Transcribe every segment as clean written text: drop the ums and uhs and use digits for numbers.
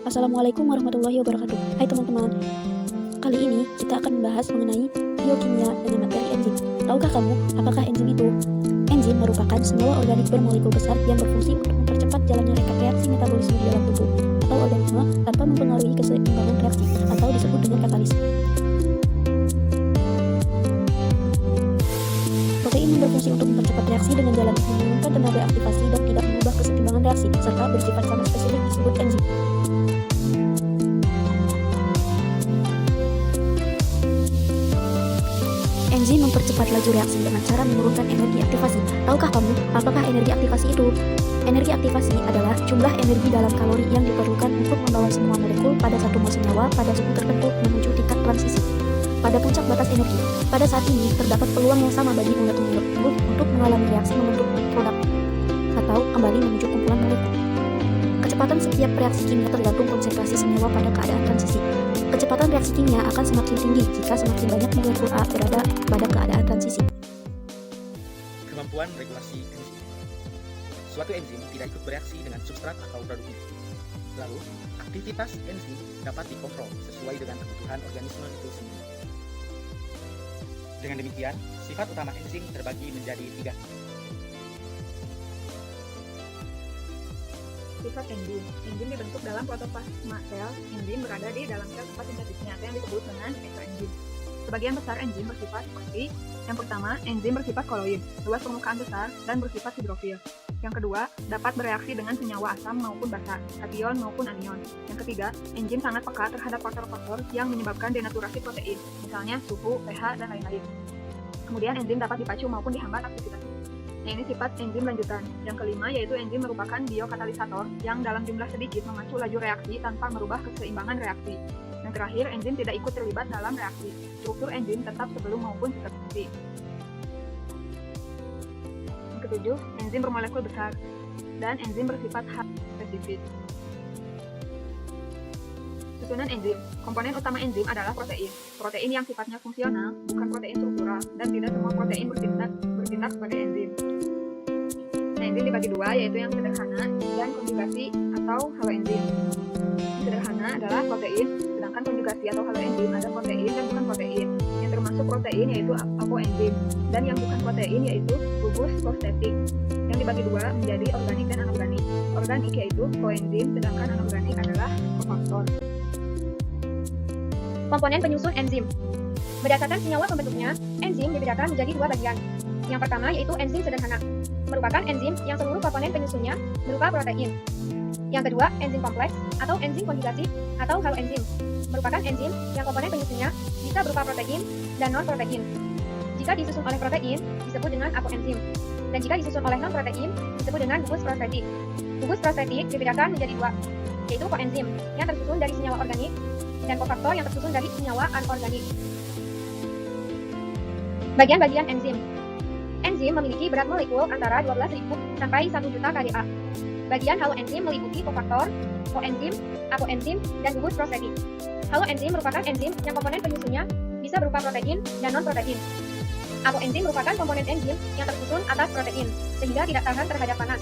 Assalamualaikum warahmatullahi wabarakatuh. Hai teman-teman, kali ini kita akan membahas mengenai biokimia dengan materi enzim. Tahukah kamu, apakah enzim itu? Enzim merupakan senyawa organik bermolekul besar yang berfungsi untuk mempercepat jalannya reaksi metabolisme di dalam tubuh atau organisme tanpa mempengaruhi keseimbangan reaksi atau disebut dengan katalis. Protein berfungsi untuk mempercepat reaksi dengan jalan menurunkan tenaga aktivasi dan tidak mengubah keseimbangan reaksi, serta bersifat sama spesifik disebut enzim. Enzim mempercepat laju reaksi dengan cara menurunkan energi aktivasi. Tahukah kamu, apakah energi aktivasi itu? Energi aktivasi adalah jumlah energi dalam kalori yang diperlukan untuk membawa semua molekul pada satu mol senyawa pada suhu tertentu menuju tingkat transisi. Pada puncak batas energi, pada saat ini terdapat peluang yang sama bagi molekul tersebut untuk mengalami reaksi membentuk produk atau kembali menuju kumpulan molekul. Kecepatan setiap reaksi kimia tergantung konsentrasi senyawa pada keadaan transisi. Kecepatan reaksi kimia akan semakin tinggi jika semakin banyak molekul A berada pada keadaan transisi. Kemampuan regulasi enzim. Suatu enzim tidak ikut bereaksi dengan substrat atau produknya. Lalu, aktivitas enzim dapat dikontrol sesuai dengan kebutuhan organisme itu sendiri. Dengan demikian, sifat utama enzim terbagi menjadi 3. Sifat enzim. Enzim dibentuk dalam protoplasma sel. Enzim berada di dalam sel tempat sintetisnya atau yang disebut dengan eksoenzim. Sebagian besar enzim bersifat seperti: yang pertama, enzim bersifat koloid, luas permukaan besar dan bersifat hidrofil. Yang kedua, dapat bereaksi dengan senyawa asam maupun basa, kation maupun anion. Yang ketiga, enzim sangat peka terhadap faktor-faktor yang menyebabkan denaturasi protein, misalnya suhu, pH, dan lain-lain. Kemudian enzim dapat dipacu maupun dihambat aktivitasnya. Nah, ini sifat enzim lanjutan. Yang kelima yaitu enzim merupakan biokatalisator yang dalam jumlah sedikit memacu laju reaksi tanpa merubah keseimbangan reaksi. Yang terakhir, enzim tidak ikut terlibat dalam reaksi. Struktur enzim tetap sebelum maupun setelah. Yang ketujuh, enzim bermolekul besar dan enzim bersifat spesifik. Susunan enzim. Komponen utama enzim adalah protein. Protein yang sifatnya fungsional, bukan protein struktural, dan tidak semua protein bertindak sebagai enzim. Nah, enzim dibagi dua, yaitu yang sederhana dan konjugasi atau haloenzim. Sederhana adalah protein, sedangkan konjugasi atau haloenzim ada protein dan bukan protein. Yang termasuk protein yaitu apoenzim, dan yang bukan protein yaitu gugus prostetik. Yang dibagi dua menjadi organik dan anorganik. Organik yaitu koenzim, sedangkan anorganik adalah kofaktor. Komponen penyusun enzim. Berdasarkan senyawa pembentuknya, enzim dibedakan menjadi dua bagian. Yang pertama yaitu enzim sederhana, merupakan enzim yang seluruh komponen penyusunnya berupa protein. Yang kedua, enzim kompleks atau enzim konjugasi atau haloenzim, merupakan enzim yang komponen penyusunnya bisa berupa protein dan non-protein. Jika disusun oleh protein, disebut dengan apoenzim, dan jika disusun oleh non-protein, disebut dengan gugus prostetik. Gugus prostetik dibedakan menjadi dua, yaitu koenzim yang tersusun dari senyawa organik dan kofaktor yang tersusun dari senyawa anorganik. Bagian-bagian enzim. Enzim memiliki berat molekul antara 12.000 sampai 1 juta kDa. Bagian haloenzim meliputi kofaktor, koenzim, apoenzim, dan gugus prostetik. Haloenzim merupakan enzim yang komponen penyusunnya bisa berupa protein dan non-protein. Apoenzim merupakan komponen enzim yang tersusun atas protein, sehingga tidak tahan terhadap panas.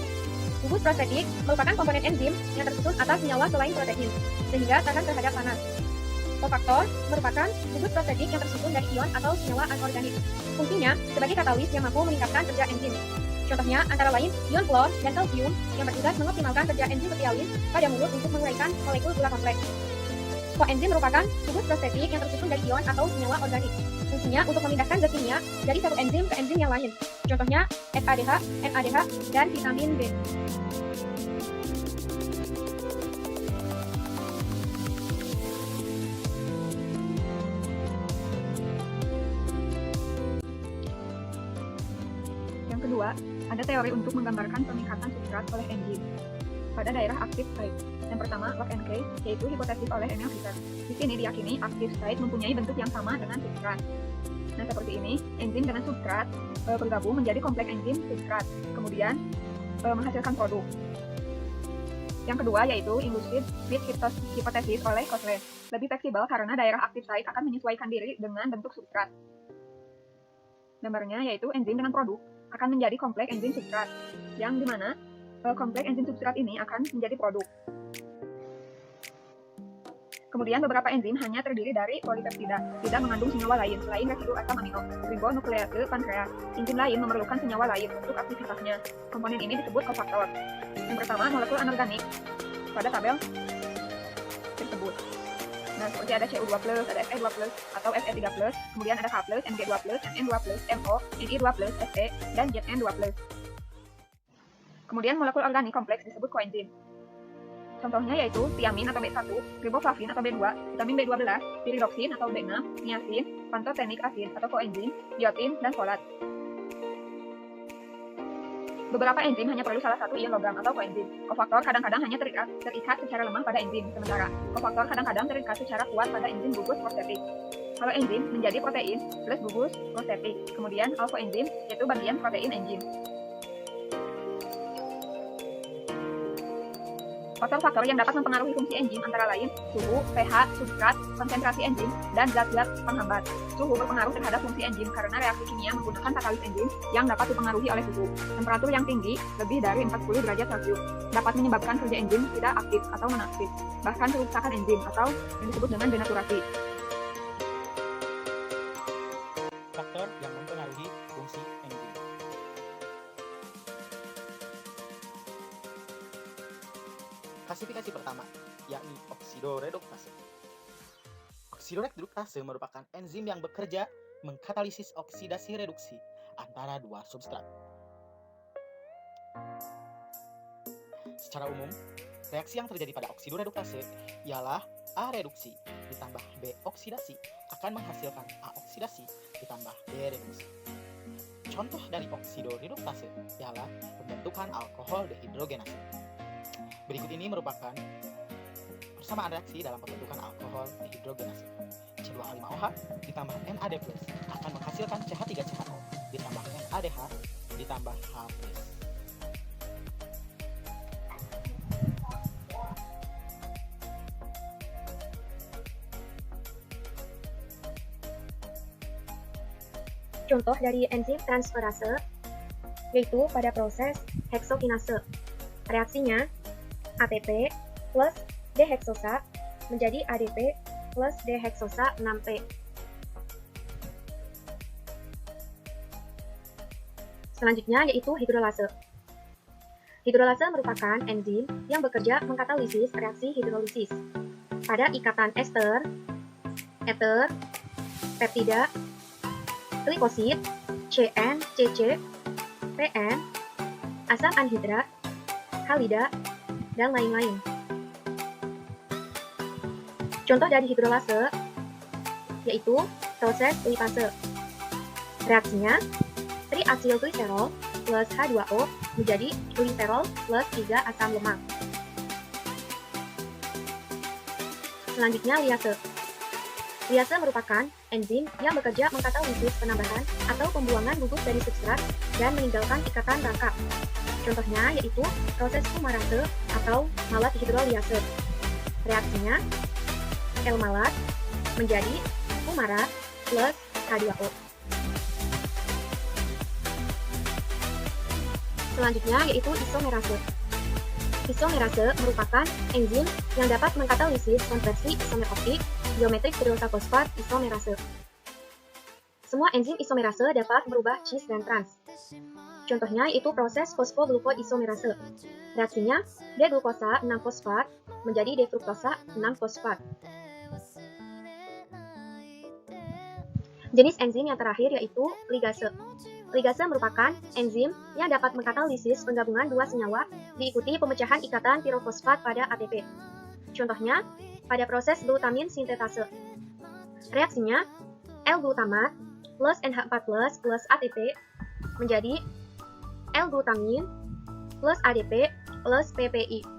Gugus prostetik merupakan komponen enzim yang tersusun atas senyawa selain protein, sehingga tahan terhadap panas. Kofaktor merupakan gugus prostetik yang tersusun dari ion atau senyawa anorganik. Fungsinya sebagai katalis yang mampu meningkatkan kerja enzim. Contohnya antara lain ion fluor dan kalsium yang bertugas mengoptimalkan kerja enzim ketialin pada mulut untuk menguraikan molekul gula kompleks. Koenzim merupakan gugus prostetik yang tersusun dari ion atau senyawa organik. Fungsinya untuk memindahkan zat kimia dari satu enzim ke enzim yang lain. Contohnya FADH, NADH, dan vitamin B. Yang kedua, ada teori untuk menggambarkan peningkatan substrat oleh enzim pada daerah aktif site. Yang pertama, lock and key, yaitu hipotesis oleh Emil Fischer. Di sini diyakini aktif site mempunyai bentuk yang sama dengan substrat. Nah, seperti ini, enzim dengan substrat bergabung menjadi kompleks enzim substrat, kemudian menghasilkan produk. Yang kedua yaitu induced bit hipotesis oleh Kosles. Lebih fleksibel karena daerah aktif site akan menyesuaikan diri dengan bentuk substrat. Gambarnya yaitu enzim dengan produk akan menjadi kompleks enzim substrat, yang dimana kompleks enzim substrat ini akan menjadi produk. Kemudian beberapa enzim hanya terdiri dari polipeptida, tidak mengandung senyawa lain selain residu asam amino, ribonuklease pankreas. Enzim lain memerlukan senyawa lain untuk aktivitasnya. Komponen ini disebut kofaktor. Yang pertama, molekul anorganik pada tabel tersebut. Nah, seperti ada Cu2+, ada Fe2+, atau Fe3+, kemudian ada H+, Mg2+, Mn2+, Mo, Ni2+, Fe, dan Zn2+. Kemudian molekul organik kompleks disebut koenzim. Contohnya yaitu tiamin atau B1, riboflavin atau B2, vitamin B12, piridoksin atau B6, niacin, pantothenic acid atau koenzim, biotin, dan folat. Beberapa enzim hanya perlu salah satu ion logam atau koenzim. Kofaktor kadang-kadang hanya terikat secara lemah pada enzim, sementara kofaktor kadang-kadang terikat secara kuat pada enzim gugus prostetik. Kalau enzim menjadi protein plus gugus prostetik, kemudian alkoenzim yaitu bagian protein enzim. Faktor-faktor yang dapat mempengaruhi fungsi enzim antara lain suhu, pH, substrat, konsentrasi enzim, dan zat-zat penghambat. Suhu berpengaruh terhadap fungsi enzim karena reaksi kimia menggunakan katalis enzim yang dapat dipengaruhi oleh suhu. Temperatur yang tinggi, lebih dari 40 derajat Celcius, dapat menyebabkan kerja enzim tidak aktif atau nonaktif, bahkan kerusakan enzim atau yang disebut dengan denaturasi. Faktor yang mempengaruhi fungsi enzim. Klasifikasi pertama, yakni oksidoreduktase. Oksidoreduktase merupakan enzim yang bekerja mengkatalisis oksidasi reduksi antara dua substrat. Secara umum, reaksi yang terjadi pada oksidoreduktase ialah A reduksi ditambah B oksidasi akan menghasilkan A oksidasi ditambah B reduksi. Contoh dari oksidoreduktase ialah pembentukan alkohol dehidrogenase. Berikut ini merupakan persamaan reaksi dalam pembentukan alkohol dehidrogenase. C2H5OH ditambah NAD+ akan menghasilkan CH3CHO ditambah NADH ditambah H+. Contoh dari enzim transferase yaitu pada proses heksokinase. Reaksinya ATP plus deheksosa menjadi ADP plus deheksosa 6P. Selanjutnya yaitu hidrolase. Hidrolase merupakan enzim yang bekerja mengkatalisis reaksi hidrolisis pada ikatan ester, eter, peptida, glikosid, CN, CC, PN, asam anhidrat, halida, dan lain-lain. Contoh dari hidrolase yaitu proses lipase. Reaksinya triacylglycerol plus H2O menjadi gliserol plus 3 asam lemak. Selanjutnya liase. Liase merupakan enzim yang bekerja mengkatalisis penambahan atau pembuangan gugus dari substrat dan meninggalkan ikatan rangka. Contohnya yaitu proses fumarase atau malat hidroliase. Reaksinya L-malat menjadi fumarat plus H2O. Selanjutnya yaitu isomerase. Isomerase merupakan enzim yang dapat mengkatalisis konversi isomer optik geometrik berdosa fosfat isomerase. Semua enzim isomerase dapat merubah cis dan trans. Contohnya yaitu proses fosfoglukoisomerase. Reaksinya D-glukosa 6-fosfat menjadi D-fruktosa 6-fosfat. Jenis enzim yang terakhir yaitu ligase. Ligase merupakan enzim yang dapat mengkatalisis penggabungan dua senyawa diikuti pemecahan ikatan pirofosfat pada ATP. Contohnya pada proses glutamin sintetase. Reaksinya L-glutamat plus NH4+ plus ATP menjadi L-glutamin plus ADP plus PPI.